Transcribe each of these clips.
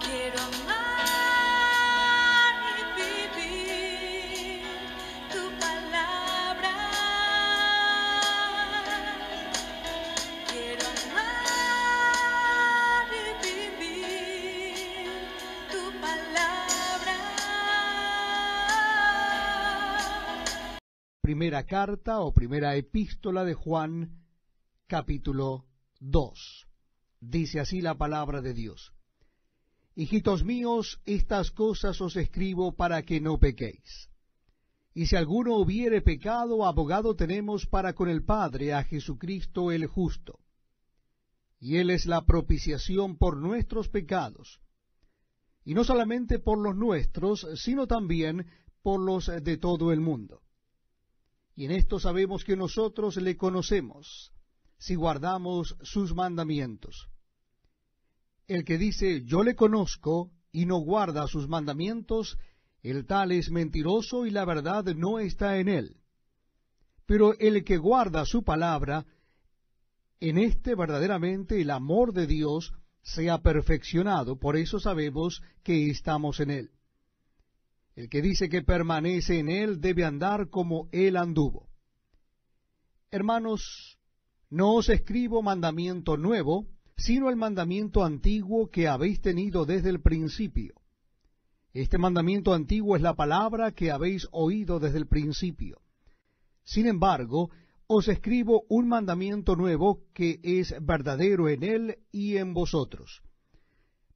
Quiero amar y vivir tu palabra. Quiero amar y vivir tu palabra. Primera carta o primera epístola de Juan, capítulo 2. Dice así la palabra de Dios: Hijitos míos, estas cosas os escribo para que no pequéis. Y si alguno hubiere pecado, abogado tenemos para con el Padre, a Jesucristo el justo. Y Él es la propiciación por nuestros pecados, y no solamente por los nuestros, sino también por los de todo el mundo. Y en esto sabemos que nosotros le conocemos, si guardamos sus mandamientos. El que dice, yo le conozco, y no guarda sus mandamientos, el tal es mentiroso y la verdad no está en él. Pero el que guarda su palabra, en este verdaderamente el amor de Dios se ha perfeccionado, por eso sabemos que estamos en él. El que dice que permanece en él debe andar como él anduvo. Hermanos, no os escribo mandamiento nuevo, sino el mandamiento antiguo que habéis tenido desde el principio. Este mandamiento antiguo es la palabra que habéis oído desde el principio. Sin embargo, os escribo un mandamiento nuevo que es verdadero en él y en vosotros.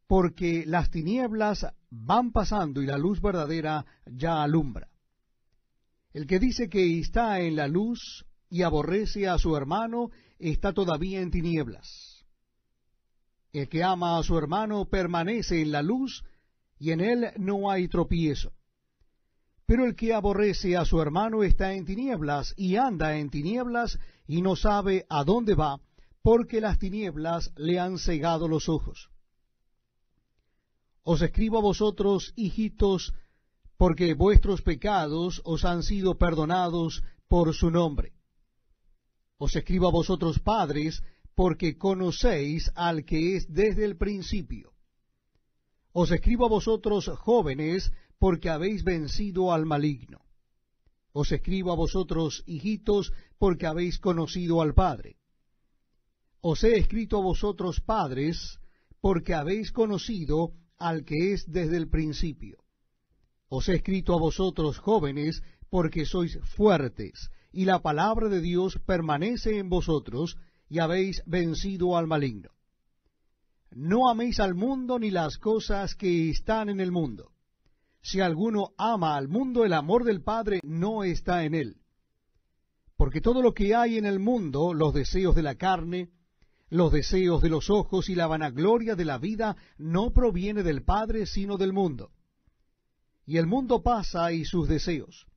Porque las tinieblas van pasando y la luz verdadera ya alumbra. El que dice que está en la luz y aborrece a su hermano, está todavía en tinieblas. El que ama a su hermano permanece en la luz, y en él no hay tropiezo. Pero el que aborrece a su hermano está en tinieblas, y anda en tinieblas, y no sabe a dónde va, porque las tinieblas le han cegado los ojos. Os escribo a vosotros, hijitos, porque vuestros pecados os han sido perdonados por su nombre. Os escribo a vosotros, padres, porque conocéis al que es desde el principio. Os escribo a vosotros, jóvenes, porque habéis vencido al maligno. Os escribo a vosotros, hijitos, porque habéis conocido al Padre. Os he escrito a vosotros, padres, porque habéis conocido al que es desde el principio. Os he escrito a vosotros, jóvenes, porque sois fuertes, y la palabra de Dios permanece en vosotros, y habéis vencido al maligno. No améis al mundo ni las cosas que están en el mundo. Si alguno ama al mundo, el amor del Padre no está en él. Porque todo lo que hay en el mundo, los deseos de la carne, los deseos de los ojos y la vanagloria de la vida, no proviene del Padre, sino del mundo. Y el mundo pasa y sus deseos,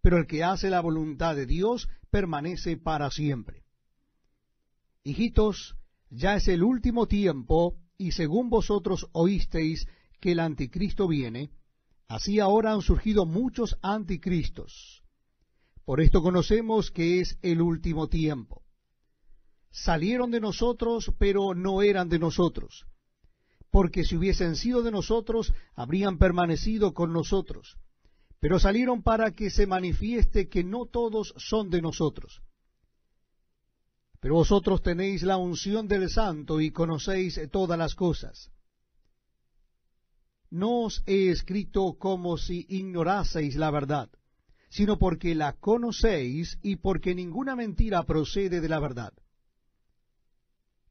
pero el que hace la voluntad de Dios permanece para siempre. Hijitos, ya es el último tiempo, y según vosotros oísteis que el anticristo viene, así ahora han surgido muchos anticristos. Por esto conocemos que es el último tiempo. Salieron de nosotros, pero no eran de nosotros, porque si hubiesen sido de nosotros, habrían permanecido con nosotros. Pero salieron para que se manifieste que no todos son de nosotros. Pero vosotros tenéis la unción del Santo y conocéis todas las cosas. No os he escrito como si ignoraseis la verdad, sino porque la conocéis y porque ninguna mentira procede de la verdad.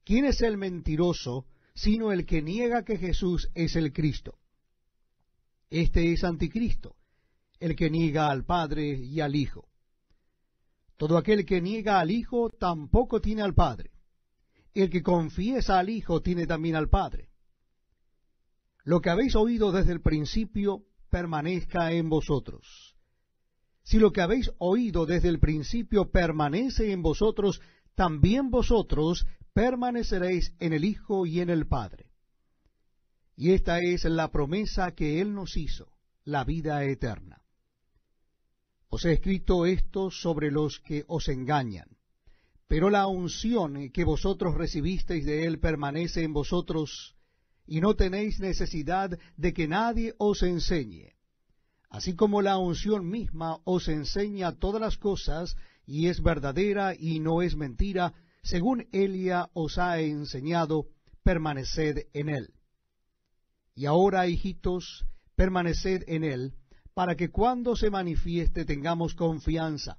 ¿Quién es el mentiroso, sino el que niega que Jesús es el Cristo? Este es anticristo, el que niega al Padre y al Hijo. Todo aquel que niega al Hijo tampoco tiene al Padre. El que confiesa al Hijo tiene también al Padre. Lo que habéis oído desde el principio permanezca en vosotros. Si lo que habéis oído desde el principio permanece en vosotros, también vosotros permaneceréis en el Hijo y en el Padre. Y esta es la promesa que Él nos hizo, la vida eterna. Os he escrito esto sobre los que os engañan, pero la unción que vosotros recibisteis de Él permanece en vosotros, y no tenéis necesidad de que nadie os enseñe. Así como la unción misma os enseña todas las cosas, y es verdadera y no es mentira, según Elia os ha enseñado, permaneced en él. Y ahora, hijitos, permaneced en él, para que cuando se manifieste tengamos confianza,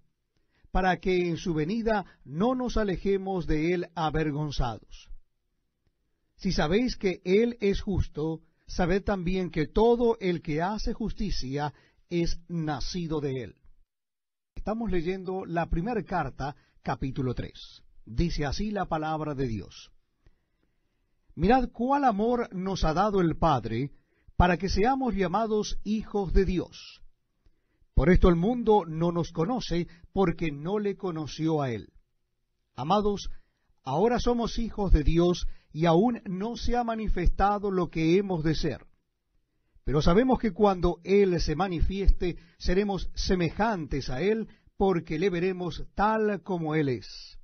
para que en su venida no nos alejemos de él avergonzados. Si sabéis que él es justo, sabed también que todo el que hace justicia es nacido de él. Estamos leyendo la primera carta, capítulo 3. Dice así la palabra de Dios. Mirad cuál amor nos ha dado el Padre, para que seamos llamados hijos de Dios. Por esto el mundo no nos conoce, porque no le conoció a él. Amados, ahora somos hijos de Dios, y aún no se ha manifestado lo que hemos de ser. Pero sabemos que cuando Él se manifieste, seremos semejantes a Él, porque le veremos tal como Él es.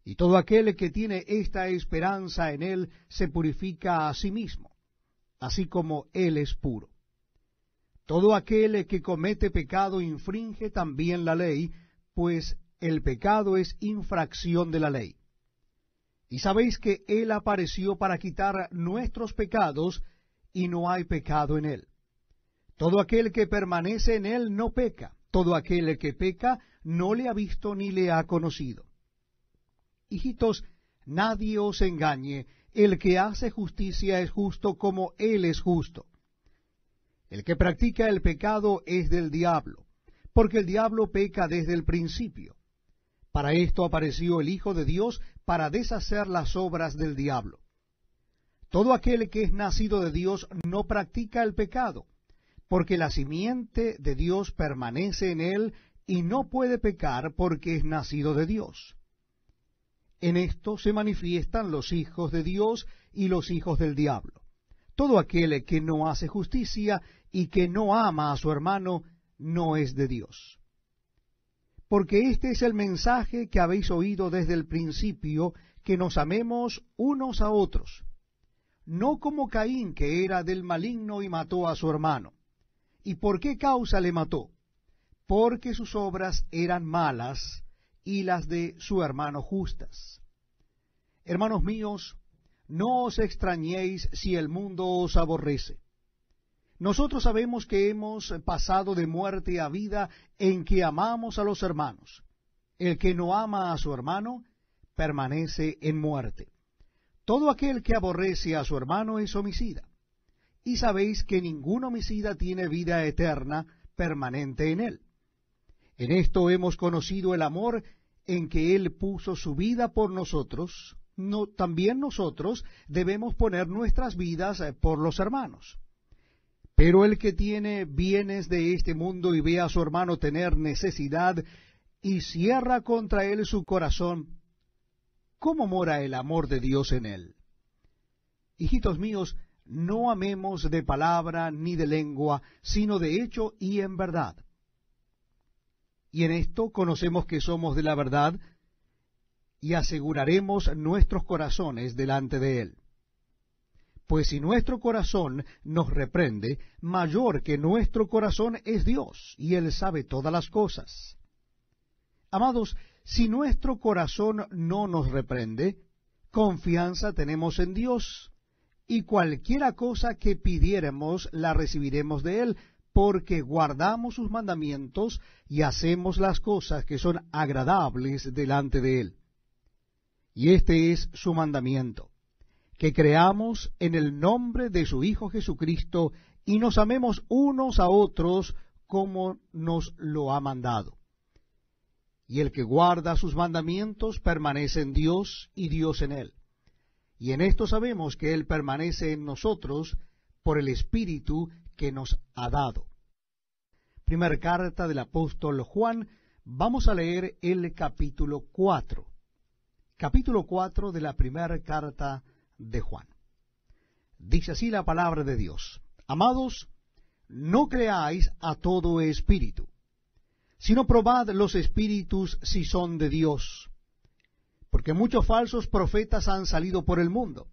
Y todo aquel que tiene esta esperanza en Él se purifica a sí mismo, así como Él es puro. Todo aquel que comete pecado infringe también la ley, pues el pecado es infracción de la ley. Y sabéis que Él apareció para quitar nuestros pecados, y no hay pecado en Él. Todo aquel que permanece en Él no peca. Todo aquel que peca no le ha visto ni le ha conocido. Hijitos, nadie os engañe. El que hace justicia es justo como Él es justo. El que practica el pecado es del diablo, porque el diablo peca desde el principio. Para esto apareció el Hijo de Dios, para deshacer las obras del diablo. Todo aquel que es nacido de Dios no practica el pecado, porque la simiente de Dios permanece en él, y no puede pecar porque es nacido de Dios. En esto se manifiestan los hijos de Dios y los hijos del diablo. Todo aquel que no hace justicia y que no ama a su hermano no es de Dios. Porque este es el mensaje que habéis oído desde el principio, que nos amemos unos a otros. No como Caín, que era del maligno y mató a su hermano. ¿Y por qué causa le mató? Porque sus obras eran malas y las de su hermano justas. Hermanos míos, no os extrañéis si el mundo os aborrece. Nosotros sabemos que hemos pasado de muerte a vida en que amamos a los hermanos. El que no ama a su hermano permanece en muerte. Todo aquel que aborrece a su hermano es homicida. Y sabéis que ningún homicida tiene vida eterna permanente en él. En esto hemos conocido el amor en que Él puso su vida por nosotros. También nosotros debemos poner nuestras vidas por los hermanos. Pero el que tiene bienes de este mundo y ve a su hermano tener necesidad y cierra contra él su corazón, ¿cómo mora el amor de Dios en él? Hijitos míos, no amemos de palabra ni de lengua, sino de hecho y en verdad. Y en esto conocemos que somos de la verdad, y aseguraremos nuestros corazones delante de Él. Pues si nuestro corazón nos reprende, mayor que nuestro corazón es Dios, y Él sabe todas las cosas. Amados, si nuestro corazón no nos reprende, confianza tenemos en Dios, y cualquiera cosa que pidiéremos la recibiremos de Él, porque guardamos sus mandamientos y hacemos las cosas que son agradables delante de Él. Y este es su mandamiento, que creamos en el nombre de su Hijo Jesucristo y nos amemos unos a otros como nos lo ha mandado. Y el que guarda sus mandamientos permanece en Dios y Dios en él. Y en esto sabemos que Él permanece en nosotros por el Espíritu que nos ha dado. Primera carta del apóstol Juan, vamos a leer el capítulo 4. Capítulo 4 de la primera carta de Juan. Dice así la palabra de Dios: Amados, no creáis a todo espíritu, sino probad los espíritus si son de Dios, porque muchos falsos profetas han salido por el mundo.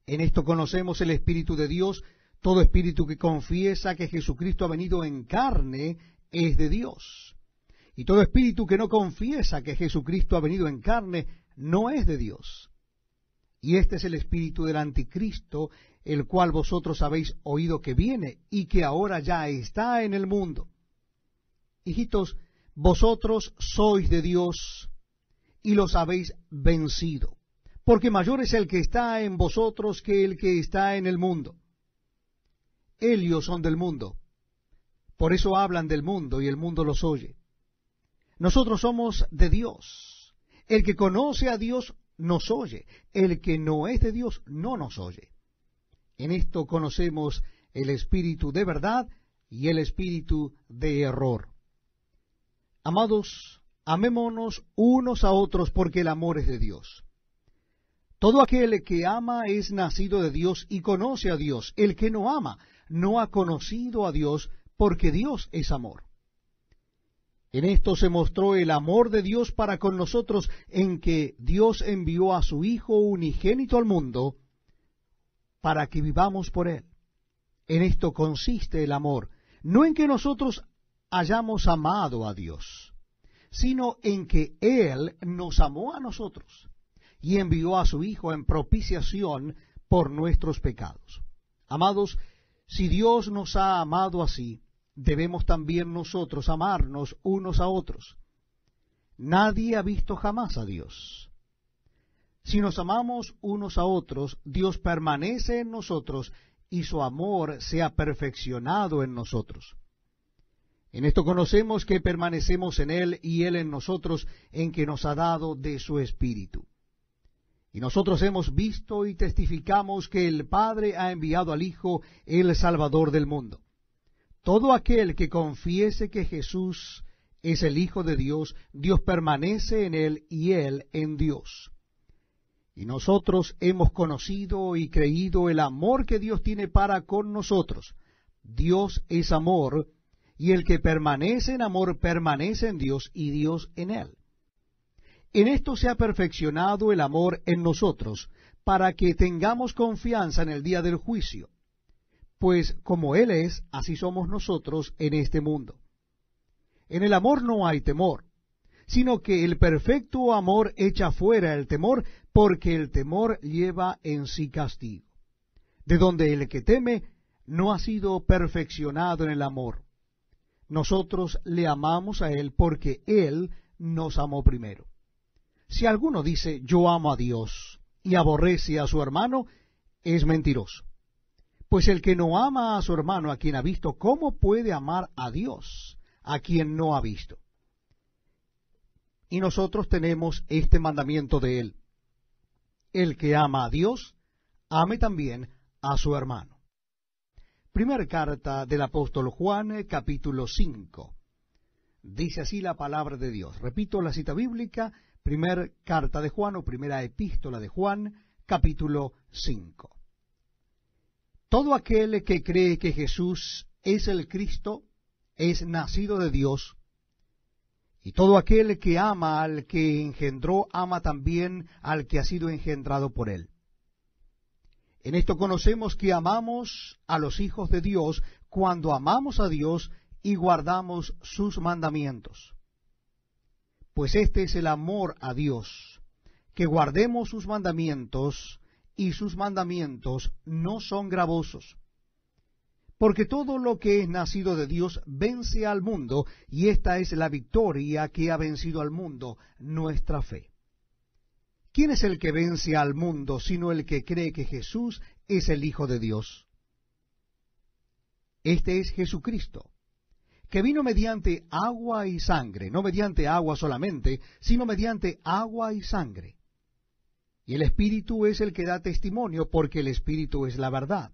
En esto conocemos el Espíritu de Dios. Todo espíritu que confiesa que Jesucristo ha venido en carne es de Dios. Y todo espíritu que no confiesa que Jesucristo ha venido en carne no es de Dios. Y este es el espíritu del anticristo, el cual vosotros habéis oído que viene y que ahora ya está en el mundo. Hijitos, vosotros sois de Dios y los habéis vencido, porque mayor es el que está en vosotros que el que está en el mundo. Ellos son del mundo, por eso hablan del mundo y el mundo los oye. Nosotros somos de Dios. El que conoce a Dios nos oye, el que no es de Dios no nos oye. En esto conocemos el espíritu de verdad y el espíritu de error. Amados, amémonos unos a otros porque el amor es de Dios. Todo aquel que ama es nacido de Dios y conoce a Dios. El que no ama no ha conocido a Dios, porque Dios es amor. En esto se mostró el amor de Dios para con nosotros, en que Dios envió a su Hijo unigénito al mundo, para que vivamos por Él. En esto consiste el amor, no en que nosotros hayamos amado a Dios, sino en que Él nos amó a nosotros, y envió a su Hijo en propiciación por nuestros pecados. Amados, si Dios nos ha amado así, debemos también nosotros amarnos unos a otros. Nadie ha visto jamás a Dios. Si nos amamos unos a otros, Dios permanece en nosotros y su amor se ha perfeccionado en nosotros. En esto conocemos que permanecemos en Él y Él en nosotros, en que nos ha dado de su Espíritu. Y nosotros hemos visto y testificamos que el Padre ha enviado al Hijo, el Salvador del mundo. Todo aquel que confiese que Jesús es el Hijo de Dios, Dios permanece en Él y Él en Dios. Y nosotros hemos conocido y creído el amor que Dios tiene para con nosotros. Dios es amor, y el que permanece en amor permanece en Dios y Dios en él. En esto se ha perfeccionado el amor en nosotros, para que tengamos confianza en el día del juicio. Pues como Él es, así somos nosotros en este mundo. En el amor no hay temor, sino que el perfecto amor echa fuera el temor, porque el temor lleva en sí castigo. De donde el que teme no ha sido perfeccionado en el amor. Nosotros le amamos a Él porque Él nos amó primero. Si alguno dice, yo amo a Dios, y aborrece a su hermano, es mentiroso. Pues el que no ama a su hermano a quien ha visto, ¿cómo puede amar a Dios a quien no ha visto? Y nosotros tenemos este mandamiento de Él: el que ama a Dios, ame también a su hermano. Primera carta del apóstol Juan, capítulo 5. Dice así la palabra de Dios. Repito la cita bíblica, primera carta de Juan, o primera epístola de Juan, capítulo 5. Todo aquel que cree que Jesús es el Cristo es nacido de Dios, y todo aquel que ama al que engendró, ama también al que ha sido engendrado por él. En esto conocemos que amamos a los hijos de Dios, cuando amamos a Dios y guardamos sus mandamientos. Pues este es el amor a Dios, que guardemos sus mandamientos, y sus mandamientos no son gravosos. Porque todo lo que es nacido de Dios vence al mundo, y esta es la victoria que ha vencido al mundo, nuestra fe. ¿Quién es el que vence al mundo, sino el que cree que Jesús es el Hijo de Dios? Este es Jesucristo, que vino mediante agua y sangre, no mediante agua solamente, sino mediante agua y sangre. Y el Espíritu es el que da testimonio, porque el Espíritu es la verdad.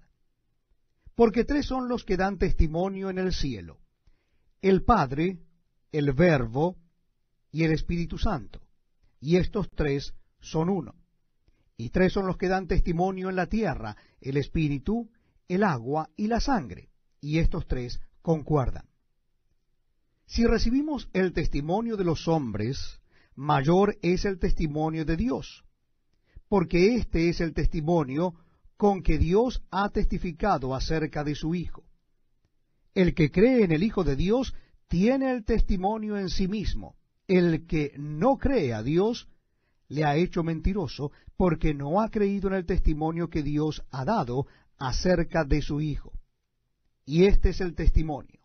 Porque tres son los que dan testimonio en el cielo: el Padre, el Verbo y el Espíritu Santo. Y estos tres son uno. Y tres son los que dan testimonio en la tierra: el Espíritu, el agua y la sangre. Y estos tres concuerdan. Si recibimos el testimonio de los hombres, mayor es el testimonio de Dios, porque este es el testimonio con que Dios ha testificado acerca de su Hijo. El que cree en el Hijo de Dios tiene el testimonio en sí mismo. El que no cree a Dios le ha hecho mentiroso, porque no ha creído en el testimonio que Dios ha dado acerca de su Hijo. Y este es el testimonio,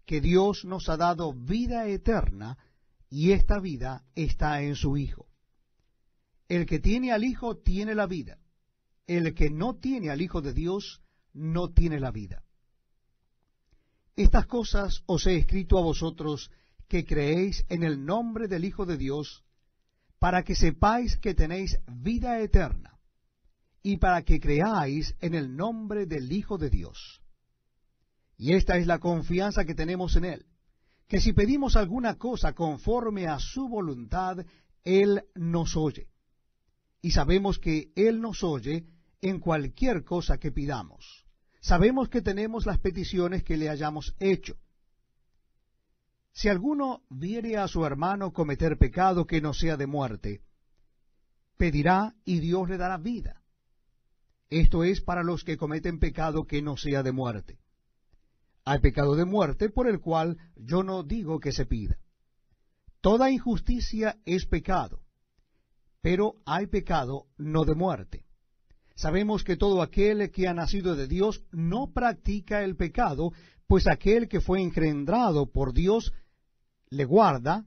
que Dios nos ha dado vida eterna, y esta vida está en su Hijo. El que tiene al Hijo tiene la vida. El que no tiene al Hijo de Dios no tiene la vida. Estas cosas os he escrito a vosotros que creéis en el nombre del Hijo de Dios, para que sepáis que tenéis vida eterna, y para que creáis en el nombre del Hijo de Dios. Y esta es la confianza que tenemos en Él, que si pedimos alguna cosa conforme a su voluntad, Él nos oye. Y sabemos que Él nos oye en cualquier cosa que pidamos. Sabemos que tenemos las peticiones que le hayamos hecho. Si alguno viere a su hermano cometer pecado que no sea de muerte, pedirá y Dios le dará vida. Esto es para los que cometen pecado que no sea de muerte. Hay pecado de muerte por el cual yo no digo que se pida. Toda injusticia es pecado, pero hay pecado no de muerte. Sabemos que todo aquel que ha nacido de Dios no practica el pecado, pues aquel que fue engendrado por Dios le guarda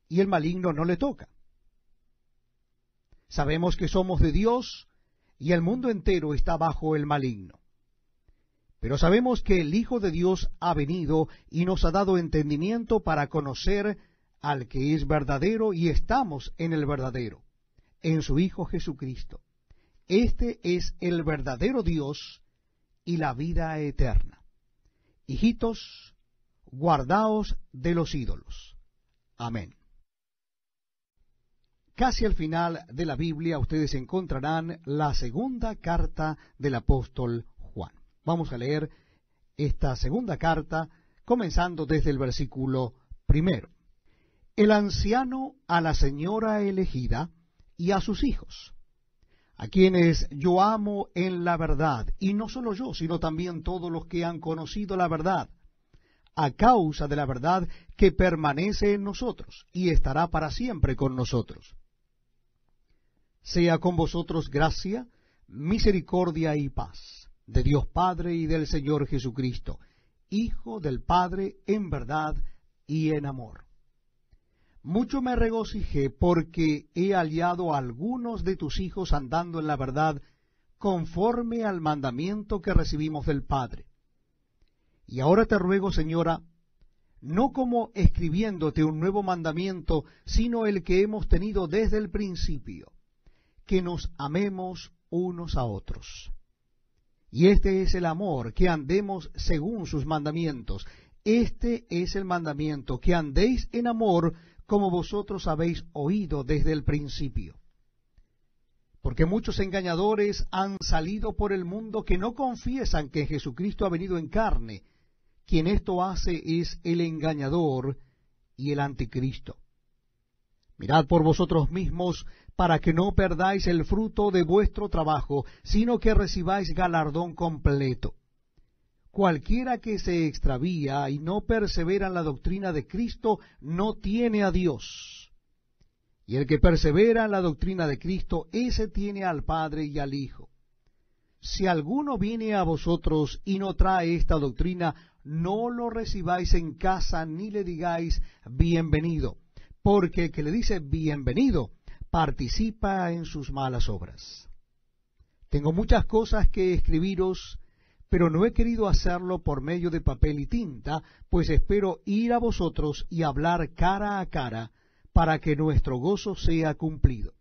y el maligno no le toca. Sabemos que somos de Dios y el mundo entero está bajo el maligno. Pero sabemos que el Hijo de Dios ha venido y nos ha dado entendimiento para conocer al que es verdadero, y estamos en el verdadero, en su Hijo Jesucristo. Este es el verdadero Dios y la vida eterna. Hijitos, guardaos de los ídolos. Amén. Casi al final de la Biblia ustedes encontrarán la segunda carta del apóstol Juan. Vamos a leer esta segunda carta, comenzando desde el versículo 1. El anciano a la señora elegida y a sus hijos, a quienes yo amo en la verdad, y no solo yo, sino también todos los que han conocido la verdad, a causa de la verdad que permanece en nosotros y estará para siempre con nosotros. Sea con vosotros gracia, misericordia y paz, de Dios Padre y del Señor Jesucristo, Hijo del Padre en verdad y en amor. Mucho me regocijé porque he hallado a algunos de tus hijos andando en la verdad, conforme al mandamiento que recibimos del Padre. Y ahora te ruego, Señora, no como escribiéndote un nuevo mandamiento, sino el que hemos tenido desde el principio, que nos amemos unos a otros. Y este es el amor, que andemos según sus mandamientos. Este es el mandamiento, que andéis en amor, como vosotros habéis oído desde el principio. Porque muchos engañadores han salido por el mundo que no confiesan que Jesucristo ha venido en carne. Quien esto hace es el engañador y el anticristo. Mirad por vosotros mismos, para que no perdáis el fruto de vuestro trabajo, sino que recibáis galardón completo. Cualquiera que se extravía y no persevera en la doctrina de Cristo, no tiene a Dios. Y el que persevera en la doctrina de Cristo, ese tiene al Padre y al Hijo. Si alguno viene a vosotros y no trae esta doctrina, no lo recibáis en casa ni le digáis bienvenido, porque el que le dice bienvenido participa en sus malas obras. Tengo muchas cosas que escribiros, pero no he querido hacerlo por medio de papel y tinta, pues espero ir a vosotros y hablar cara a cara, para que nuestro gozo sea cumplido.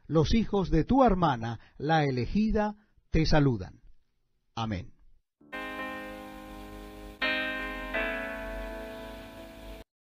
Los hijos de tu hermana, la elegida, te saludan. Amén.